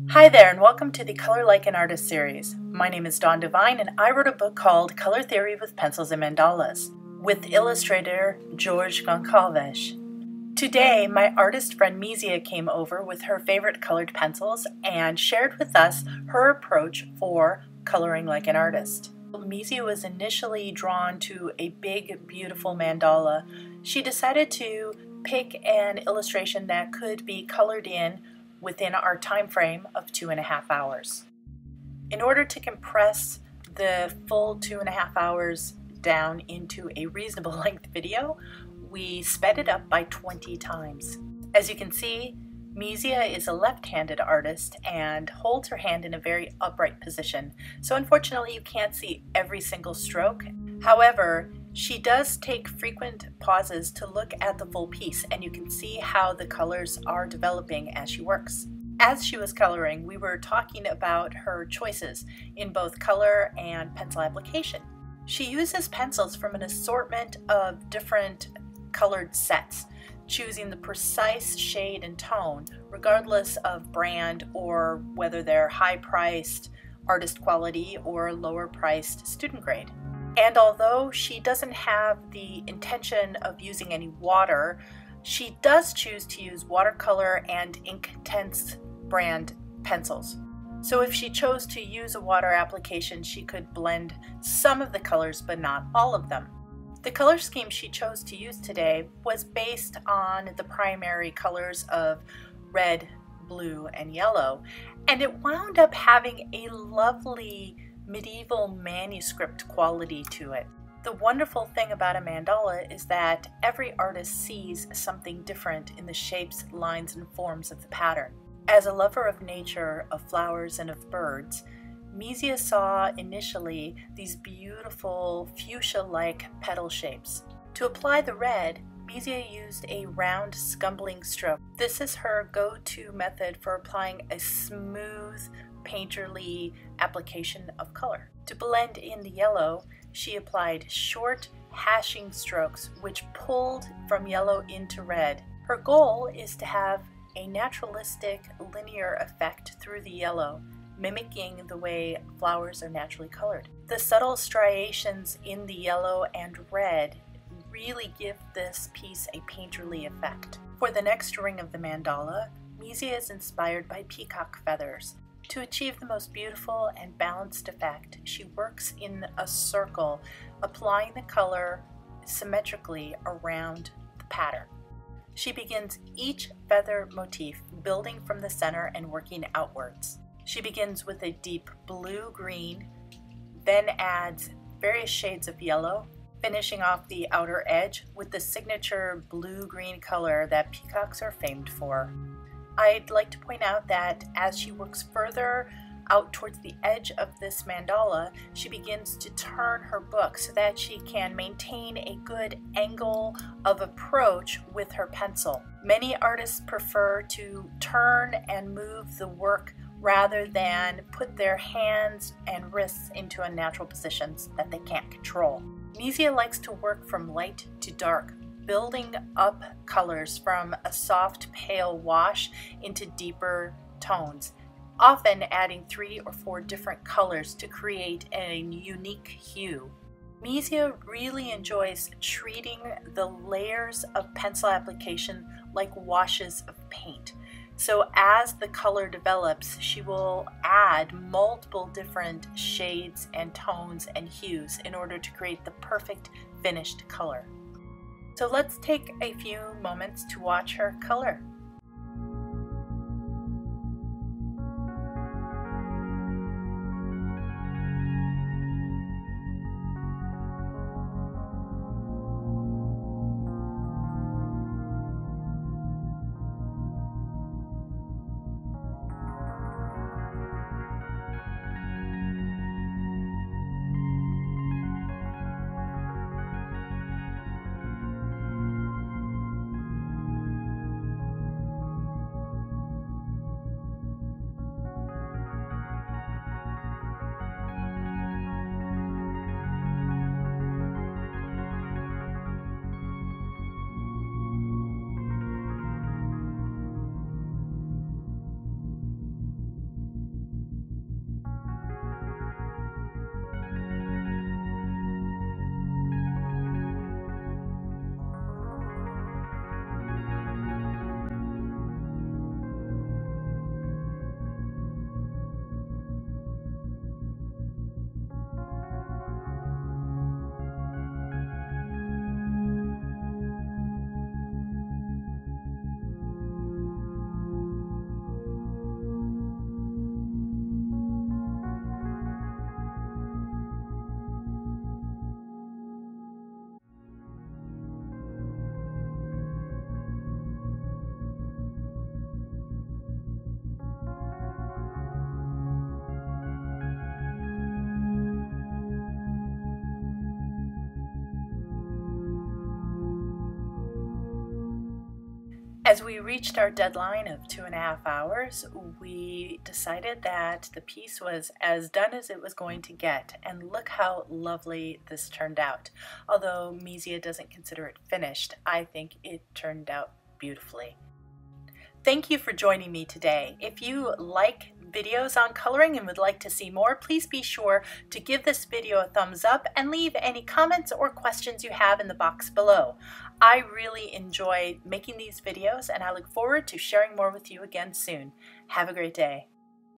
Hi there, and welcome to the Color Like an Artist series. My name is Devine, and I wrote a book called Color Theory with Pencils and Mandalas with illustrator George Goncalves. Today, my artist friend Misia came over with her favorite colored pencils and shared with us her approach for coloring like an artist. Misia was initially drawn to a big, beautiful mandala. She decided to pick an illustration that could be colored in within our time frame of 2.5 hours. In order to compress the full 2.5 hours down into a reasonable length video, we sped it up by 20 times. As you can see, Misia is a left-handed artist and holds her hand in a very upright position, so unfortunately you can't see every single stroke. However, she does take frequent pauses to look at the full piece, and you can see how the colors are developing as she works. As she was coloring, we were talking about her choices in both color and pencil application. She uses pencils from an assortment of different colored sets, choosing the precise shade and tone regardless of brand or whether they're high-priced artist quality or lower-priced student grade. And although she doesn't have the intention of using any water, she does choose to use watercolor and Inktense brand pencils. So if she chose to use a water application, she could blend some of the colors but not all of them. The color scheme she chose to use today was based on the primary colors of red, blue, and yellow, and it wound up having a lovely medieval manuscript quality to it. The wonderful thing about a mandala is that every artist sees something different in the shapes, lines, and forms of the pattern. As a lover of nature, of flowers, and of birds, Misia saw initially these beautiful fuchsia-like petal shapes. To apply the red, Misia used a round scumbling stroke. This is her go-to method for applying a smooth, painterly application of color. To blend in the yellow, she applied short hashing strokes which pulled from yellow into red. Her goal is to have a naturalistic linear effect through the yellow, mimicking the way flowers are naturally colored. The subtle striations in the yellow and red really give this piece a painterly effect. For the next ring of the mandala, Misia is inspired by peacock feathers. To achieve the most beautiful and balanced effect, she works in a circle, applying the color symmetrically around the pattern. She begins each feather motif building from the center and working outwards. She begins with a deep blue-green, then adds various shades of yellow, finishing off the outer edge with the signature blue-green color that peacocks are famed for. I'd like to point out that as she works further out towards the edge of this mandala, she begins to turn her book so that she can maintain a good angle of approach with her pencil. Many artists prefer to turn and move the work rather than put their hands and wrists into unnatural positions that they can't control. Misia likes to work from light to dark, building up colors from a soft pale wash into deeper tones, often adding 3 or 4 different colors to create a unique hue. Misia really enjoys treating the layers of pencil application like washes of paint. So as the color develops, she will add multiple different shades and tones and hues in order to create the perfect finished color. So let's take a few moments to watch her color. As we reached our deadline of 2.5 hours, we decided that the piece was as done as it was going to get, and look how lovely this turned out. Although Misia doesn't consider it finished, I think it turned out beautifully. Thank you for joining me today. If you like videos on coloring and would like to see more, please be sure to give this video a thumbs up and leave any comments or questions you have in the box below. I really enjoy making these videos and I look forward to sharing more with you again soon. Have a great day.